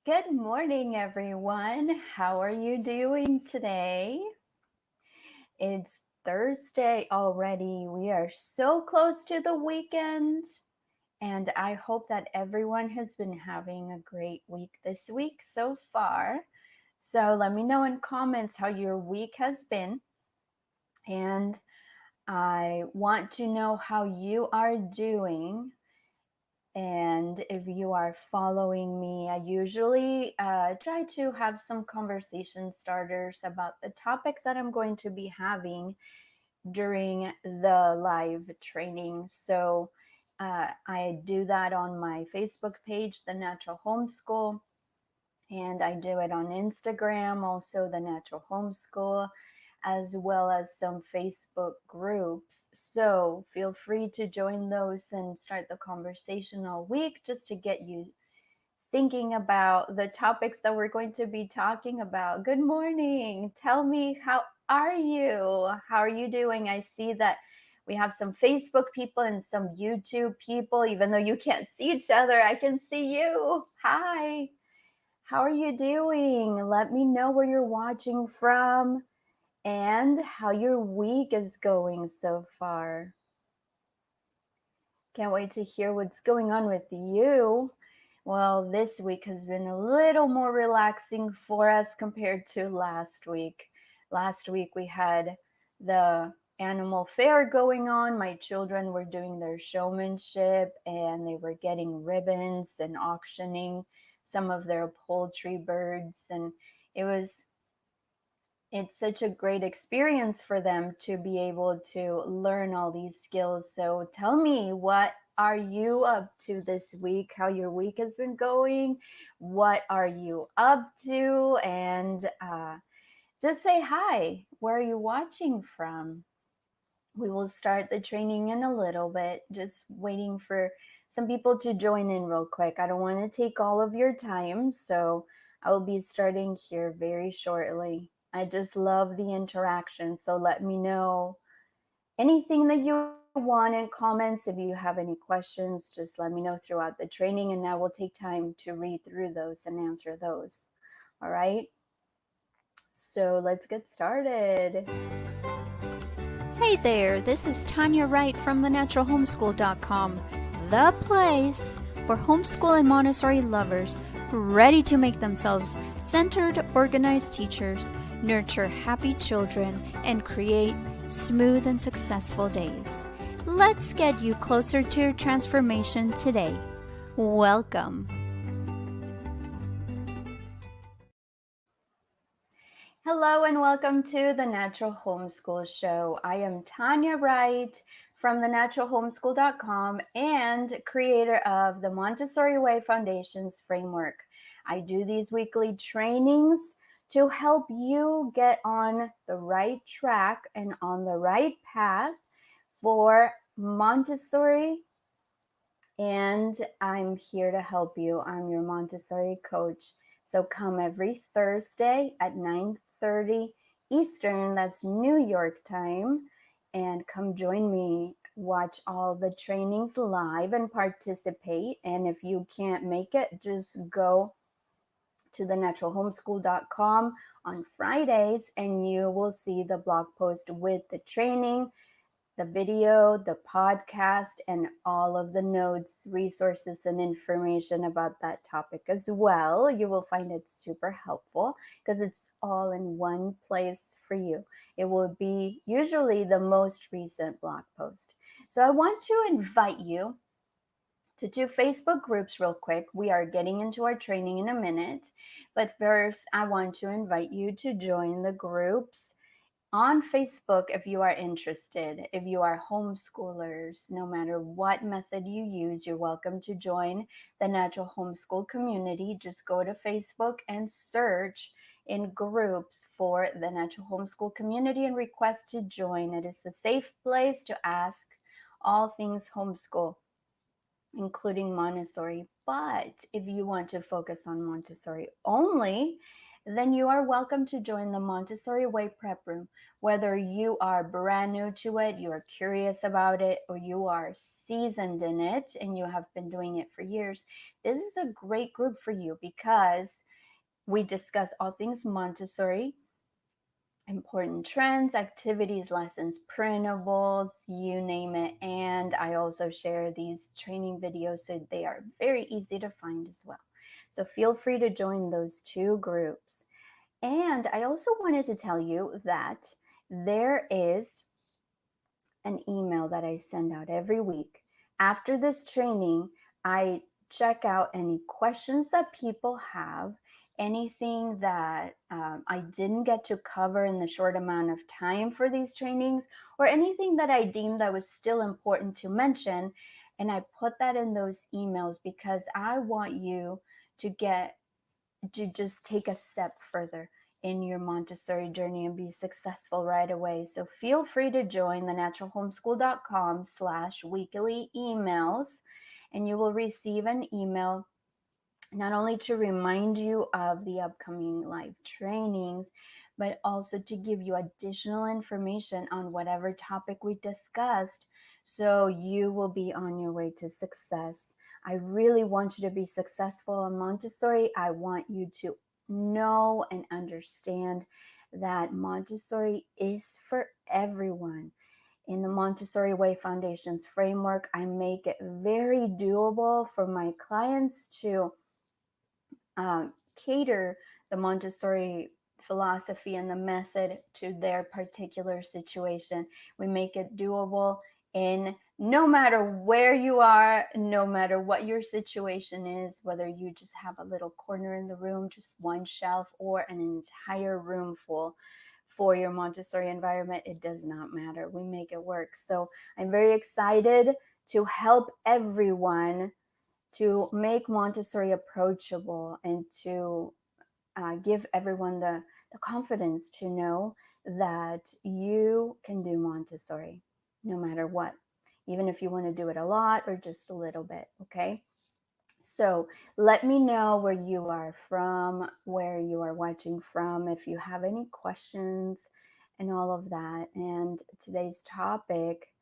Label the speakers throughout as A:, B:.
A: Good morning, everyone. How are you doing today? It's Thursday already. We are so close to the weekend, and I hope that everyone has been having a great week this week so far. So let me know in comments how your week has been, and I want to know how you are doing. And if you are following me, I usually try to have some conversation starters about the topic that I'm going to be having during the live training. So I do that on my Facebook page, The Natural Homeschool, and I do it on Instagram, also The Natural Homeschool, as well as some Facebook groups. So feel free to join those and start the conversation all week just to get you thinking about the topics that we're going to be talking about. Good morning. Tell me, how are you? How are you doing? I see that we have some Facebook people and some YouTube people. Even though you can't see each other, I can see you. Hi. How are you doing? Let me know where you're watching from and how your week is going so far. Can't wait to hear what's going on with you. Well, this week has been a little more relaxing for us compared to last week. Last week we had the animal fair going on. My children were doing their showmanship and they were getting ribbons and auctioning some of their poultry birds. And it's such a great experience for them to be able to learn all these skills. So tell me, what are you up to this week? How your week has been going? What are you up to? And just say hi. Where are you watching from? We will start the training in a little bit, just waiting for some people to join in real quick. I don't want to take all of your time, so I will be starting here very shortly. I just love the interaction, so let me know anything that you want in comments. If you have any questions, just let me know throughout the training, and I will take time to read through those and answer those. All right, so let's get started.
B: Hey there, this is Tanya Wright from thenaturalhomeschool.com, the place for homeschool and Montessori lovers ready to make themselves centered, organized teachers, nurture happy children, and create smooth and successful days. Let's get you closer to your transformation today. Welcome.
A: Hello and welcome to the Natural Homeschool Show. I am Tanya Wright from thenaturalhomeschool.com and creator of the Montessori Way Foundations Framework. I do these weekly trainings to help you get on the right track and on the right path for Montessori, and I'm here to help you. I'm your Montessori coach. So come every Thursday at 9:30 Eastern, that's New York time, and come join me. Watch all the trainings live and participate. And if you can't make it, just go to thenaturalhomeschool.com on Fridays and you will see the blog post with the training, the video, the podcast, and all of the notes, resources, and information about that topic as well. You will find it super helpful because it's all in one place for you. It will be usually the most recent blog post. So I want to invite you to two Facebook groups real quick. We are getting into our training in a minute, but first I want to invite you to join the groups on Facebook if you are interested. If you are homeschoolers, no matter what method you use, you're welcome to join the Natural Homeschool community. Just go to Facebook and search in groups for the Natural Homeschool community and request to join. It is a safe place to ask all things homeschool, including Montessori. But if you want to focus on Montessori only, then you are welcome to join the Montessori Way Prep Room. Whether you are brand new to it, you are curious about it, or you are seasoned in it and you have been doing it for years, this is a great group for you because we discuss all things Montessori, important trends, activities, lessons, printables, you name it. And I also share these training videos so they are very easy to find as well. So feel free to join those two groups. And I also wanted to tell you that there is an email that I send out every week. After this training, I check out any questions that people have, anything that I didn't get to cover in the short amount of time for these trainings, or anything that I deemed that was still important to mention. And I put that in those emails because I want you to get to just take a step further in your Montessori journey and be successful right away. So feel free to join thenaturalhomeschool.com/weekly emails, and you will receive an email not only to remind you of the upcoming live trainings, but also to give you additional information on whatever topic we discussed, so you will be on your way to success. I really want you to be successful in Montessori. I want you to know and understand that Montessori is for everyone. In the Montessori Way Foundation's framework, I make it very doable for my clients to cater the Montessori philosophy and the method to their particular situation. We make it doable in no matter where you are, no matter what your situation is, whether you just have a little corner in the room, just one shelf, or an entire room full for your Montessori environment, it does not matter. We make it work. So I'm very excited to help everyone to make Montessori approachable and to give everyone the confidence to know that you can do Montessori no matter what, even if you want to do it a lot or just a little bit, okay? So let me know where you are from, where you are watching from, if you have any questions and all of that. And today's topic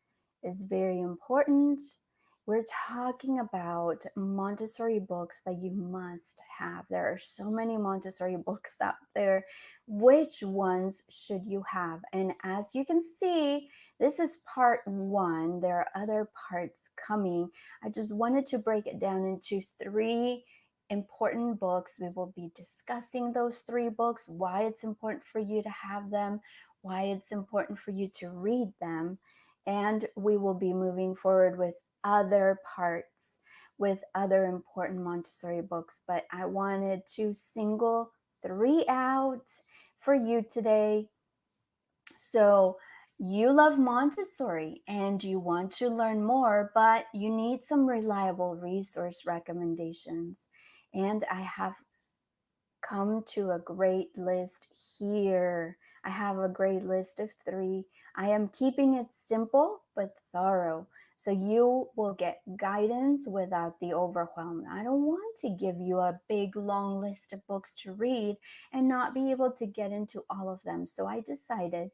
A: is very important. We're talking about Montessori books that you must have. There are so many Montessori books out there. Which ones should you have? And as you can see, this is part one. There are other parts coming. I just wanted to break it down into three important books. We will be discussing those three books, why it's important for you to have them, why it's important for you to read them, and we will be moving forward with other parts, with other important Montessori books. But I wanted to single three out for you today. So you love Montessori and you want to learn more, but you need some reliable resource recommendations. And I have come to a great list here. I have a great list of three. I am keeping it simple but thorough, so you will get guidance without the overwhelm. I don't want to give you a big long list of books to read and not be able to get into all of them. So I decided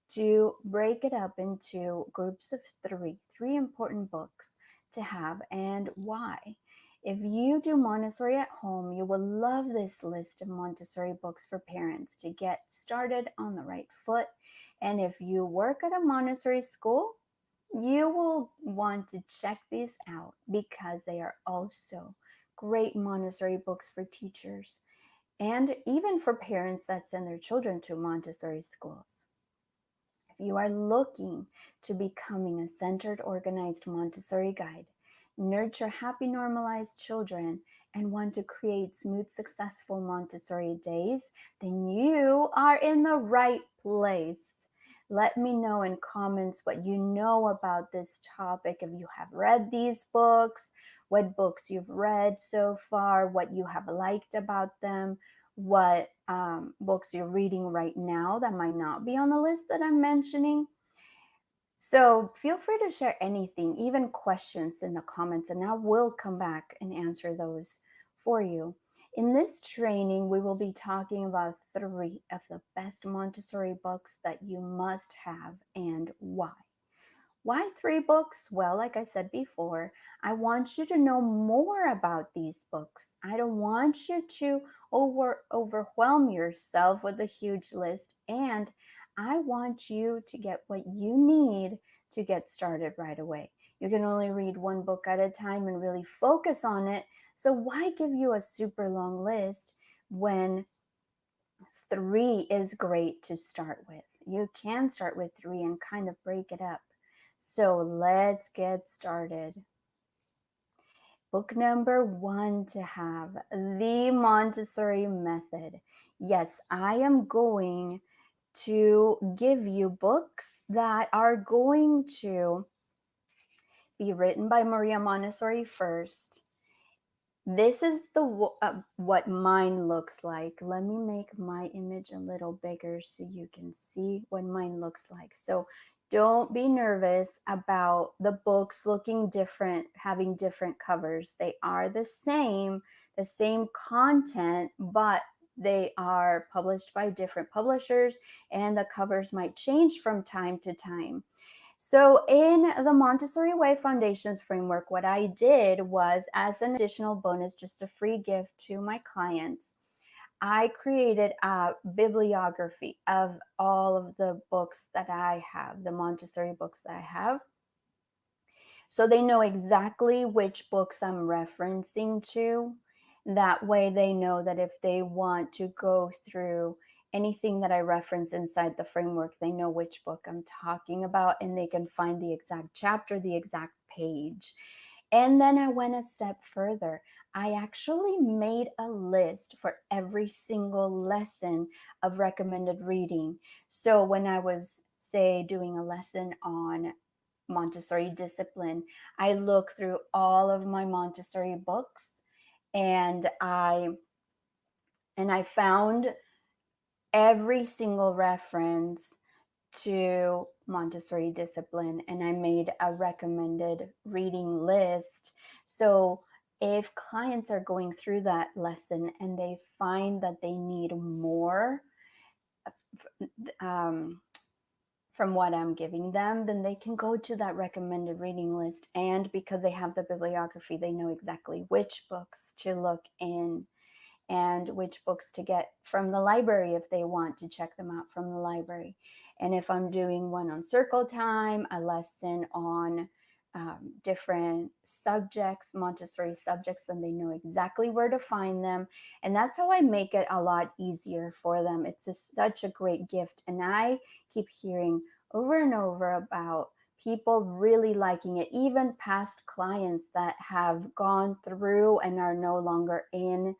A: to break it up into groups of three important books to have, and why. If you do Montessori at home, you will love this list of Montessori books for parents to get started on the right foot. And if you work at a Montessori school, you will want to check these out because they are also great Montessori books for teachers and even for parents that send their children to Montessori schools. If you are looking to becoming a centered, organized Montessori guide, nurture happy, normalized children, and want to create smooth, successful Montessori days, then you are in the right place. Let me know in comments what you know about this topic. If you have read these books, what books you've read so far, what you have liked about them, what books you're reading right now that might not be on the list that I'm mentioning. So feel free to share anything, even questions in the comments, and I will come back and answer those for you. In this training, we will be talking about three of the best Montessori books that you must have and why. Why 3 books? Well, like I said before, I want you to know more about these books. I don't want you to overwhelm yourself with a huge list, and I want you to get what you need to get started right away. You can only read 1 book at a time and really focus on it. So why give you a super long list when 3 is great to start with? You can start with 3 and kind of break it up. So let's get started. Book number 1 to have, The Montessori Method. Yes, I am going to give you books that are going to be written by Maria Montessori first. This is what mine looks like. Let me make my image a little bigger so you can see what mine looks like. So don't be nervous about the books looking different, having different covers. They are the same content, but they are published by different publishers, and the covers might change from time to time. So, in the Montessori Way Foundations framework, what I did was, as an additional bonus, just a free gift to my clients, I created a bibliography of all of the books that I have, the Montessori books that I have. So they know exactly which books I'm referencing to. That way, they know that if they want to go through anything that I reference inside the framework, they know which book I'm talking about, and they can find the exact chapter, the exact page. And then I went a step further. I actually made a list for every single lesson of recommended reading. So when I was, say, doing a lesson on Montessori discipline, I look through all of my Montessori books, and I found every single reference to Montessori discipline, and I made a recommended reading list. So if clients are going through that lesson and they find that they need more um, from what I'm giving them, then they can go to that recommended reading list. And because they have the bibliography, they know exactly which books to look in and which books to get from the library if they want to check them out from the library. And if I'm doing one on circle time, a lesson on different subjects, Montessori subjects, then they know exactly where to find them. And that's how I make it a lot easier for them. It's such a great gift. And I keep hearing over and over about people really liking it, even past clients that have gone through and are no longer in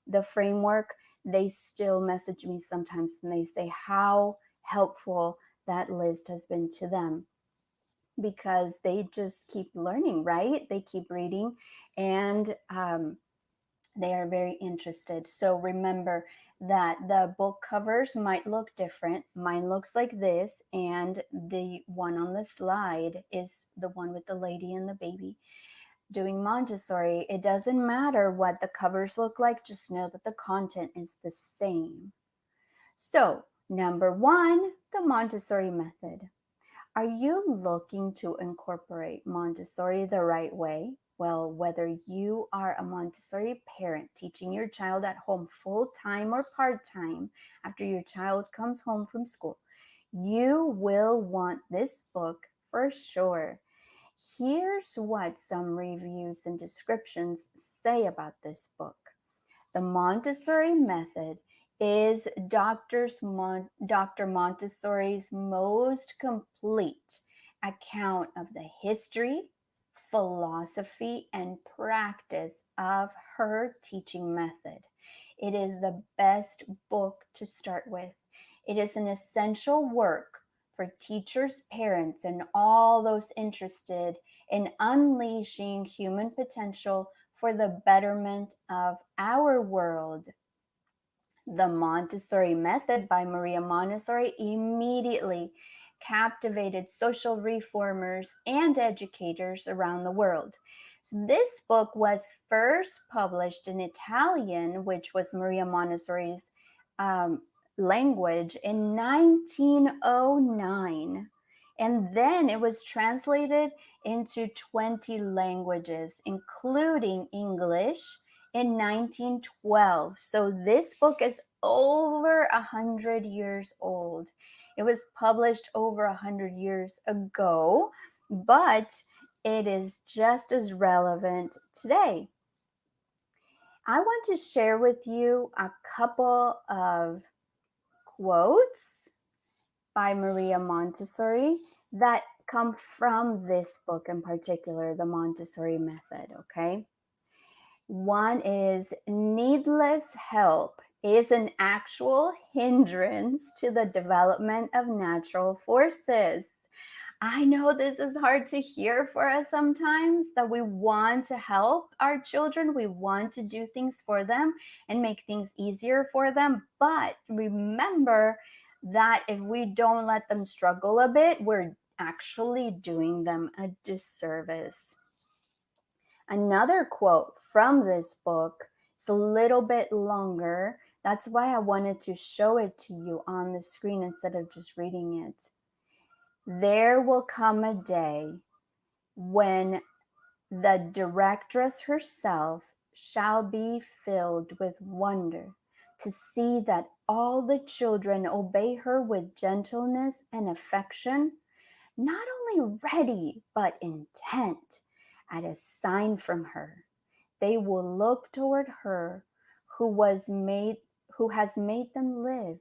A: the framework. They still message me sometimes and they say how helpful that list has been to them, because they just keep learning, right? They keep reading, and they are very interested. So remember that the book covers might look different. Mine looks like this, and the one on the slide is the one with the lady and the baby doing Montessori. It doesn't matter what the covers look like, just know that the content is the same. So, number 1, the Montessori method. Are you looking to incorporate Montessori the right way? Well, whether you are a Montessori parent teaching your child at home full time or part time after your child comes home from school, you will want this book for sure. Here's what some reviews and descriptions say about this book. The Montessori method is Dr. Montessori's most complete account of the history, philosophy, and practice of her teaching method. It is the best book to start with. It is an essential work for teachers, parents, and all those interested in unleashing human potential for the betterment of our world. The Montessori Method by Maria Montessori immediately captivated social reformers and educators around the world. So this book was first published in Italian, which was Maria Montessori's language, in 1909. And then it was translated into 20 languages, including English, in 1912. So this book is over 100 years old. It was published over 100 years ago, but it is just as relevant today. I want to share with you a couple of quotes by Maria Montessori that come from this book in particular, the Montessori method, okay? One is needless help is an actual hindrance to the development of natural forces. I know this is hard to hear for us sometimes, that we want to help our children, we want to do things for them and make things easier for them. But remember that if we don't let them struggle a bit, we're actually doing them a disservice. Another quote from this book is a little bit longer. That's why I wanted to show it to you on the screen instead of just reading it. There will come a day when the directress herself shall be filled with wonder to see that all the children obey her with gentleness and affection, not only ready but intent at a sign from her. They will look toward her who has made them live,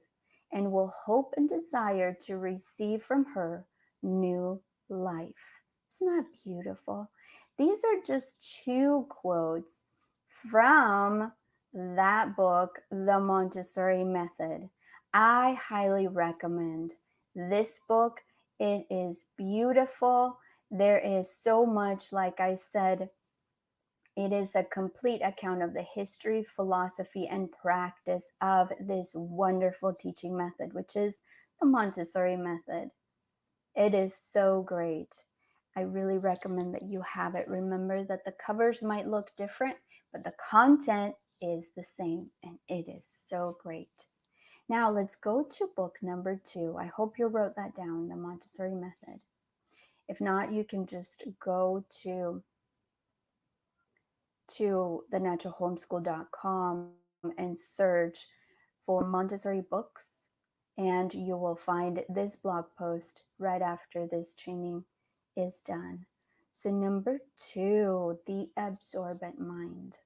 A: and will hope and desire to receive from her new life. Isn't that beautiful? These are just two quotes from that book, The Montessori Method. I highly recommend this book. It is beautiful. There is so much, like I said, it is a complete account of the history, philosophy, and practice of this wonderful teaching method, which is the Montessori method. It is so great. I really recommend that you have it. Remember that the covers might look different, but the content is the same, and it is so great. Now let's go to book number 2. I hope you wrote that down, the Montessori method. If not, you can just go to thenaturalhomeschool.com and search for Montessori books, and you will find this blog post right after this training is done. So number 2, The Absorbent Mind.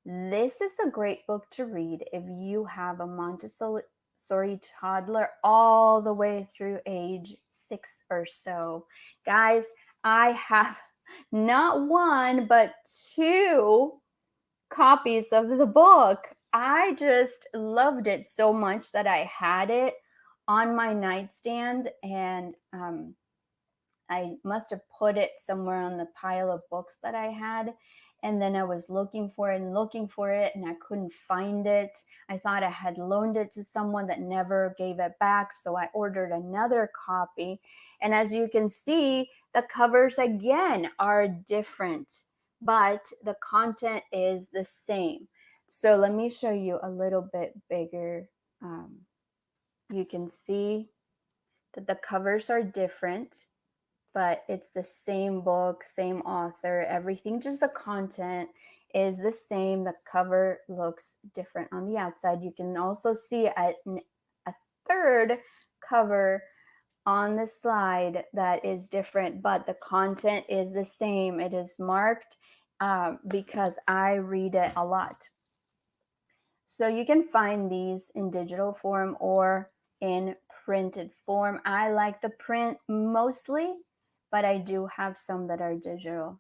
A: This is a great book to read if you have a Montessori toddler all the way through age 6 or so. Guys, I have not one, but 2 copies of the book. I just loved it so much that I had it on my nightstand, and I must have put it somewhere on the pile of books that I had. And then I was looking for it and looking for it, and I couldn't find it. I thought I had loaned it to someone that never gave it back. So I ordered another copy. And as you can see, the covers again are different, but the content is the same. So let me show you a little bit bigger. You can see that the covers are different, but it's the same book, same author, everything, just the content is the same. The cover looks different on the outside. You can also see a third cover on the slide that is different, but the content is the same. It is marked because I read it a lot. So you can find these in digital form or in printed form. I like the print mostly, but I do have some that are digital.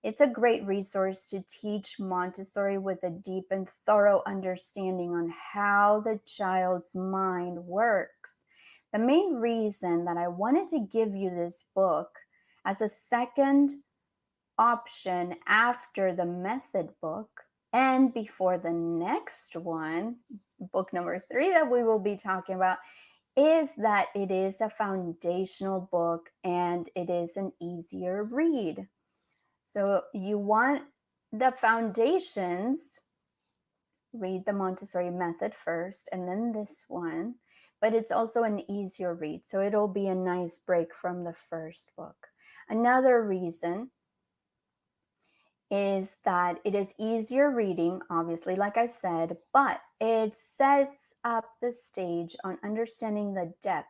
A: It's a great resource to teach Montessori with a deep and thorough understanding on how the child's mind works. The main reason that I wanted to give you this book as a second option after the method book and before the next one, book number 3 that we will be talking about, is that it is a foundational book and it is an easier read. So you want the foundations, read the Montessori method first and then this one. but it's also an easier read. So it'll be a nice break from the first book. Another reason is that it is easier reading, obviously, like I said, but it sets up the stage on understanding the depth,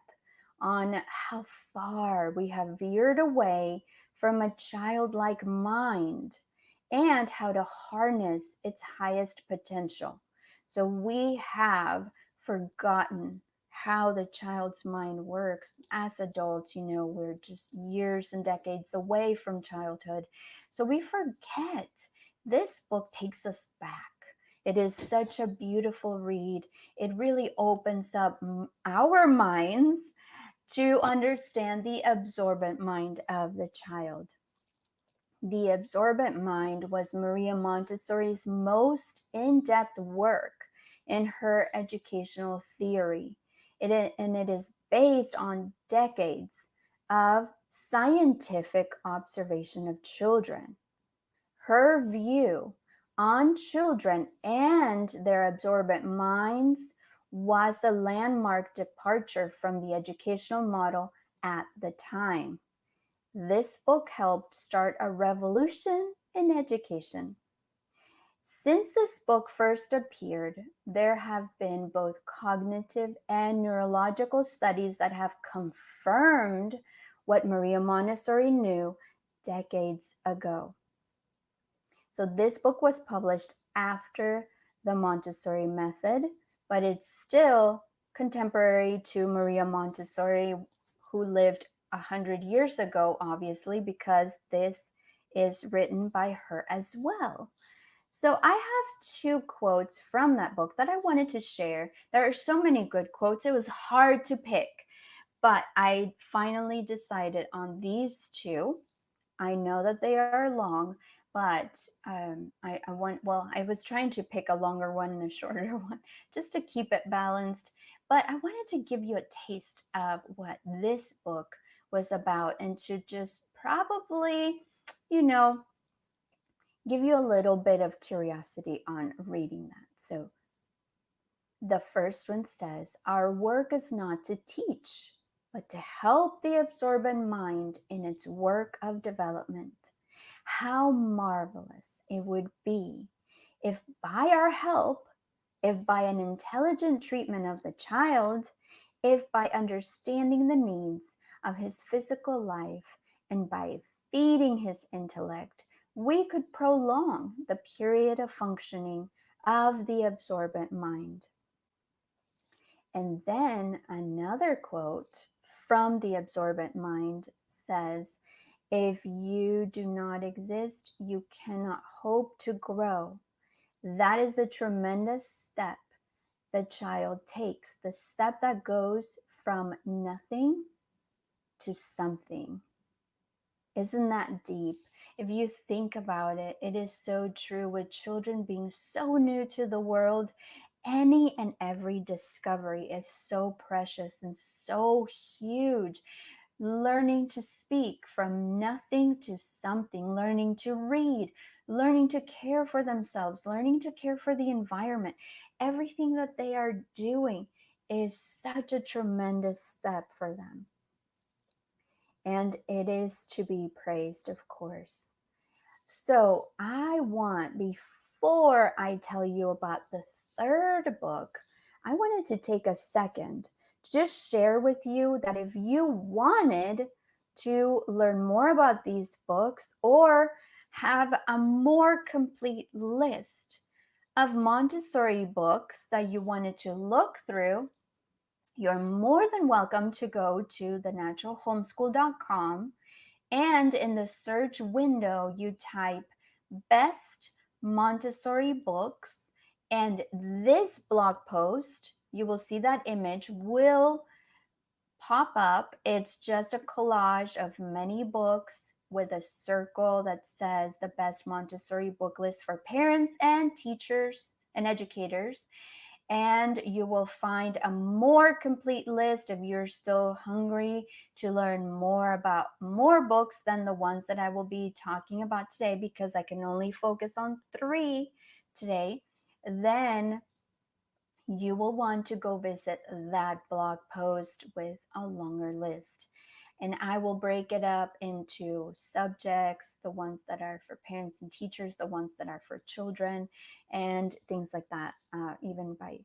A: on how far we have veered away from a childlike mind and how to harness its highest potential. So we have forgotten how the child's mind works. As adults, we're just years and decades away from childhood, so we forget. This book takes us back. It is such a beautiful read. It really opens up our minds to understand the absorbent mind of the child. The Absorbent Mind was Maria Montessori's most in depth work in her educational theory. And it is based on decades of scientific observation of children. Her view on children and their absorbent minds was a landmark departure from the educational model at the time. This book helped start a revolution in education. Since this book first appeared, there have been both cognitive and neurological studies that have confirmed what Maria Montessori knew decades ago. So this book was published after the Montessori method, but it's still contemporary to Maria Montessori, who lived 100 years ago, obviously, because this is written by her as well. So I have two quotes from that book that I wanted to share. There are so many good quotes. It was hard to pick, but I finally decided on these two. I know that they are long, but I was trying to pick a longer one and a shorter one just to keep it balanced. But I wanted to give you a taste of what this book was about and to just probably, you know, give you a little bit of curiosity on reading that. So the first one says, "Our work is not to teach, but to help the absorbent mind in its work of development. How marvelous it would be if by our help, if by an intelligent treatment of the child, if by understanding the needs of his physical life and by feeding his intellect, we could prolong the period of functioning of the absorbent mind." And then another quote from the absorbent mind says, "If you do not exist, you cannot hope to grow." That is the tremendous step the child takes, the step that goes from nothing to something. Isn't that deep? If you think about it, it is so true with children being so new to the world. Any and every discovery is so precious and so huge. Learning to speak from nothing to something, learning to read, learning to care for themselves, learning to care for the environment. Everything that they are doing is such a tremendous step for them. And it is to be praised, of course. So I want, before I tell you about the third book, I wanted to take a second to just share with you that if you wanted to learn more about these books or have a more complete list of Montessori books that you wanted to look through, you're more than welcome to go to thenaturalhomeschool.com, and in the search window, you type best Montessori books, and this blog post, you will see that image will pop up. It's just a collage of many books with a circle that says the best Montessori book list for parents and teachers and educators. And you will find a more complete list if you're still hungry to learn more about more books than the ones that I will be talking about today, because I can only focus on 3 today. Then you will want to go visit that blog post with a longer list. And I will break it up into subjects, the ones that are for parents and teachers, the ones that are for children, and things like that, even by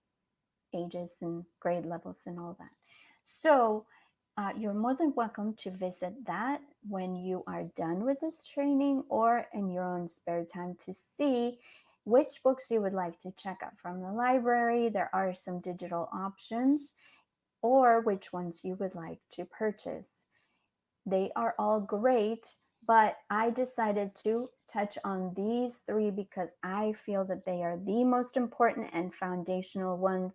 A: ages and grade levels and all that. So you're more than welcome to visit that when you are done with this training or in your own spare time to see which books you would like to check out from the library. There are some digital options, or which ones you would like to purchase. They are all great, but I decided to touch on these three because I feel that they are the most important and foundational ones.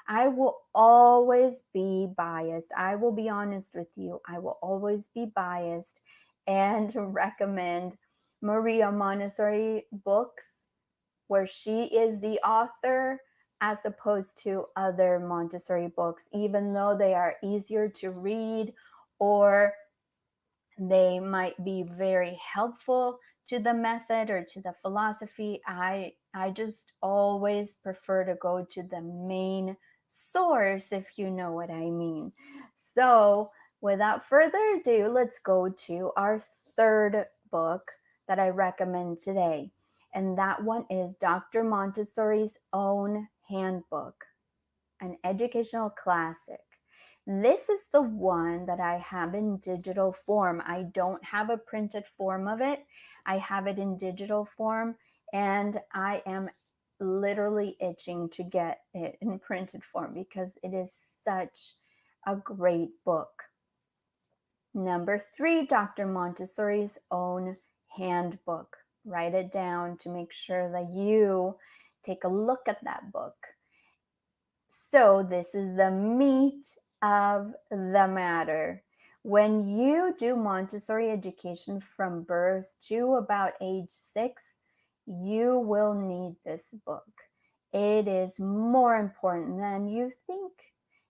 A: I will always be biased. I will be honest with you. I will always be biased and recommend Maria Montessori books where she is the author as opposed to other Montessori books, even though they are easier to read or they might be very helpful to the method or to the philosophy. I just always prefer to go to the main source, if you know what I mean. So without further ado, let's go to our third book that I recommend today. And that one is Dr. Montessori's Own Handbook, an educational classic. This is the one that I have in digital form. I don't have a printed form of it. I have it in digital form, and I am literally itching to get it in printed form because it is such a great book. Number 3, Dr. Montessori's Own Handbook. Write it down to make sure that you take a look at that book. So this is the meat of the matter. When you do Montessori education from birth to about age 6, you will need this book. It is more important than you think.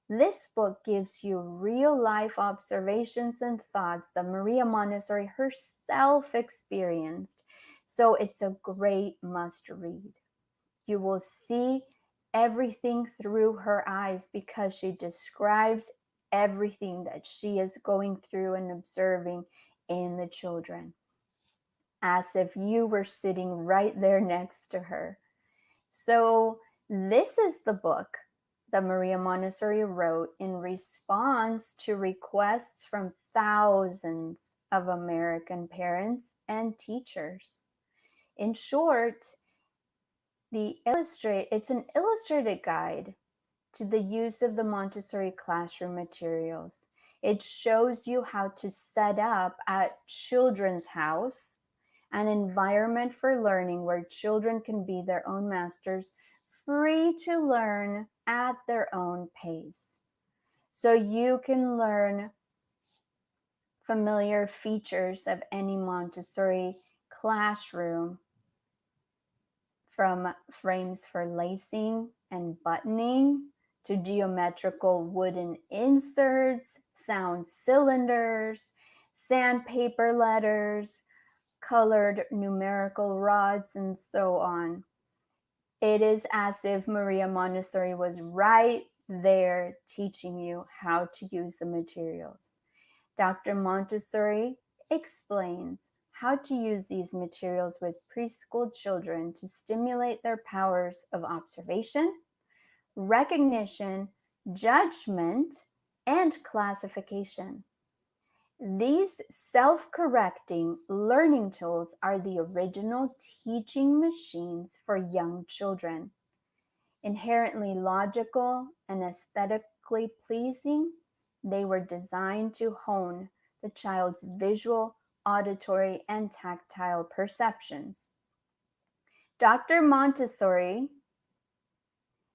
A: This book gives you real life observations and thoughts that Maria Montessori herself experienced. So it's a great must read. You will see everything through her eyes because she describes everything that she is going through and observing in the children, as if you were sitting right there next to her. So this is the book that Maria Montessori wrote in response to requests from thousands of American parents and teachers. In short, it's an illustrated guide to the use of the Montessori classroom materials. It shows you how to set up at Children's House an environment for learning where children can be their own masters, free to learn at their own pace. So you can learn familiar features of any Montessori classroom, from frames for lacing and buttoning to geometrical wooden inserts, sound cylinders, sandpaper letters, colored numerical rods, and so on. It is as if Maria Montessori was right there teaching you how to use the materials. Dr. Montessori explains how to use these materials with preschool children to stimulate their powers of observation, recognition, judgment, and classification. These self-correcting learning tools are the original teaching machines for young children. Inherently logical and aesthetically pleasing, they were designed to hone the child's visual, auditory, and tactile perceptions. Dr. Montessori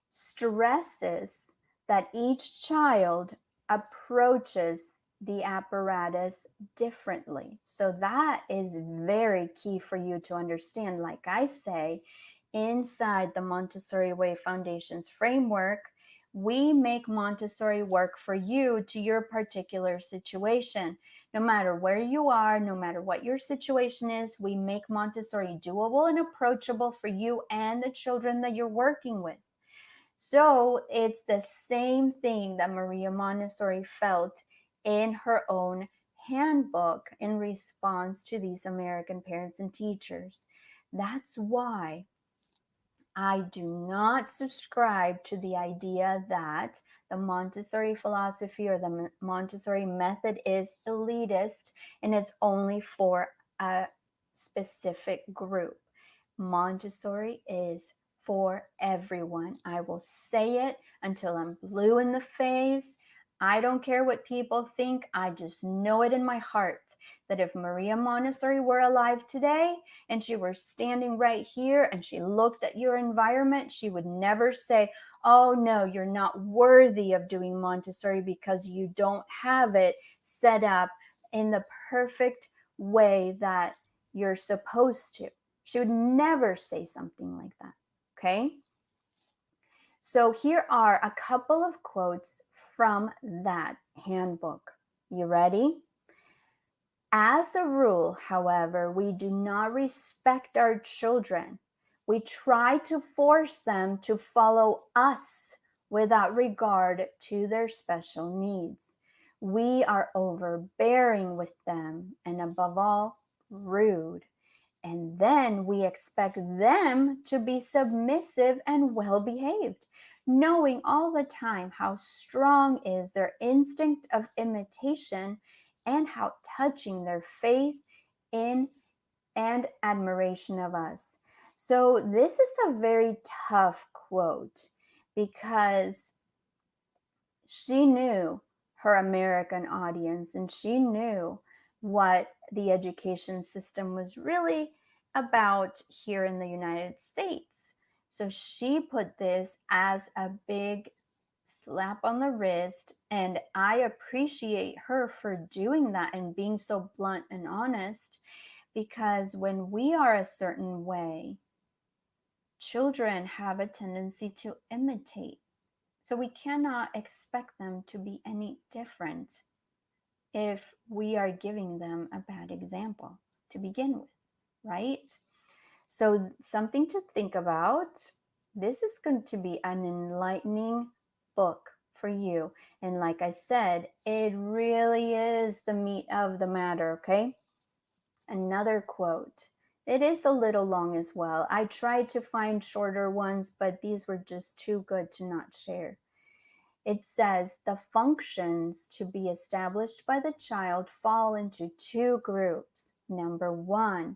A: stresses that each child approaches the apparatus differently. So that is very key for you to understand. Like I say, inside the Montessori Way Foundation's framework, we make Montessori work for you to your particular situation. No matter where you are, no matter what your situation is, we make Montessori doable and approachable for you and the children that you're working with. So it's the same thing that Maria Montessori felt in her own handbook in response to these American parents and teachers. That's why I do not subscribe to the idea that the Montessori philosophy or the Montessori method is elitist and it's only for a specific group. Montessori is for everyone. I will say it until I'm blue in the face. I don't care what people think. I just know it in my heart that if Maria Montessori were alive today and she were standing right here and she looked at your environment, she would never say, oh no, you're not worthy of doing Montessori because you don't have it set up in the perfect way that you're supposed to. She would never say something like that. Okay? So here are a couple of quotes from that handbook. You ready? As a rule, however, we do not respect our children. We try to force them to follow us without regard to their special needs. We are overbearing with them and, above all, rude. And then we expect them to be submissive and well behaved, knowing all the time how strong is their instinct of imitation and how touching their faith in and admiration of us. So, this is a very tough quote because she knew her American audience and she knew what the education system was really about here in the United States. So she put this as a big slap on the wrist, and I appreciate her for doing that and being so blunt and honest because when we are a certain way, children have a tendency to imitate. So we cannot expect them to be any different if we are giving them a bad example to begin with, right? So, something to think about. This is going to be an enlightening book for you. And like I said, it really is the meat of the matter, okay? Another quote. It is a little long as well. I tried to find shorter ones, but these were just too good to not share. It says the functions to be established by the child fall into two groups. Number one,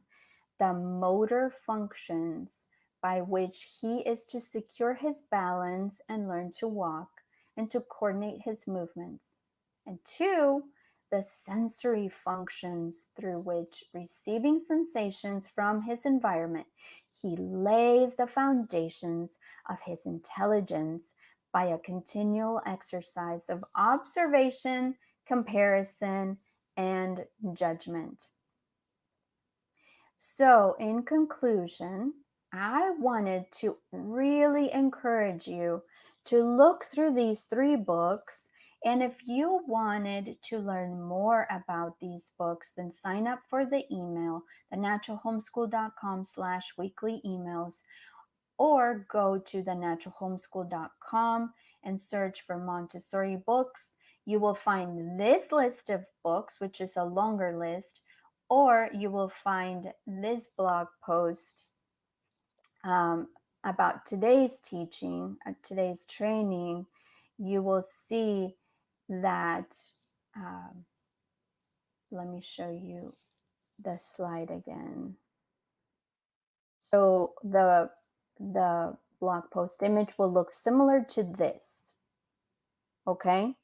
A: the motor functions by which he is to secure his balance and learn to walk and to coordinate his movements. And two, the sensory functions through which, receiving sensations from his environment, he lays the foundations of his intelligence by a continual exercise of observation, comparison, and judgment. So, in conclusion, I wanted to really encourage you to look through these three books. And if you wanted to learn more about these books, then sign up for the email, thenaturalhomeschool.com/weekly emails, or go to thenaturalhomeschool.com and search for Montessori books. You will find this list of books, which is a longer list, or you will find this blog post about today's teaching, today's training. You will see that. Let me show you the slide again. So the blog post image will look similar to this. Okay?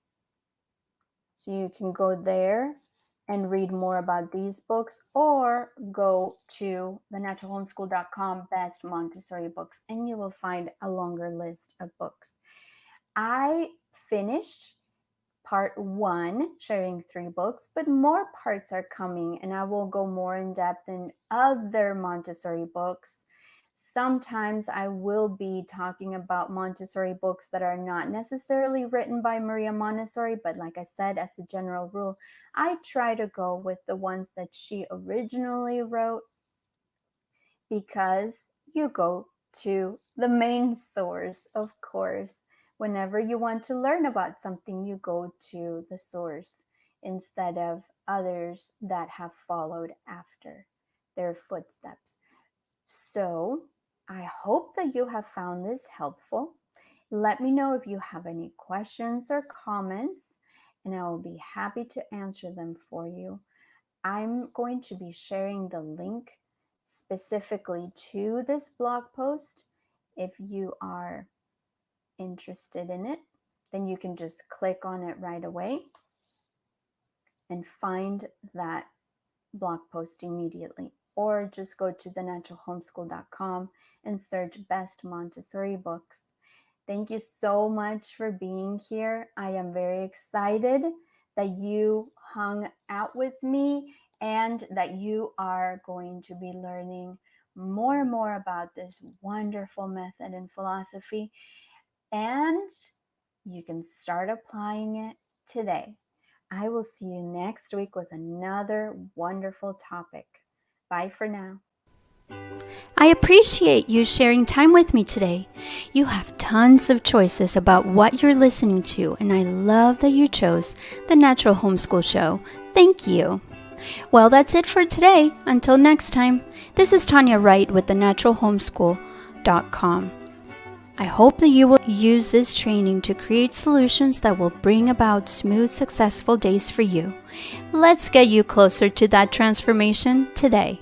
A: So you can go there and read more about these books, or go to thenaturalhomeschool.com best Montessori books and you will find a longer list of books. I finished part 1 sharing 3 books, but more parts are coming and I will go more in depth in other Montessori books. Sometimes I will be talking about Montessori books that are not necessarily written by Maria Montessori, but like I said, as a general rule, I try to go with the ones that she originally wrote because you go to the main source, of course. Whenever you want to learn about something, you go to the source instead of others that have followed after their footsteps. So, I hope that you have found this helpful. Let me know if you have any questions or comments, and I will be happy to answer them for you. I'm going to be sharing the link specifically to this blog post. If you are interested in it, then you can just click on it right away and find that blog post immediately. Or just go to thenaturalhomeschool.com and search Best Montessori Books. Thank you so much for being here. I am very excited that you hung out with me and that you are going to be learning more and more about this wonderful method and philosophy. And you can start applying it today. I will see you next week with another wonderful topic. Bye for now.
B: I appreciate you sharing time with me today. You have tons of choices about what you're listening to, and I love that you chose the Natural Homeschool Show. Thank you. Well, that's it for today. Until next time, this is Tanya Wright with thenaturalhomeschool.com. I hope that you will use this training to create solutions that will bring about smooth, successful days for you. Let's get you closer to that transformation today.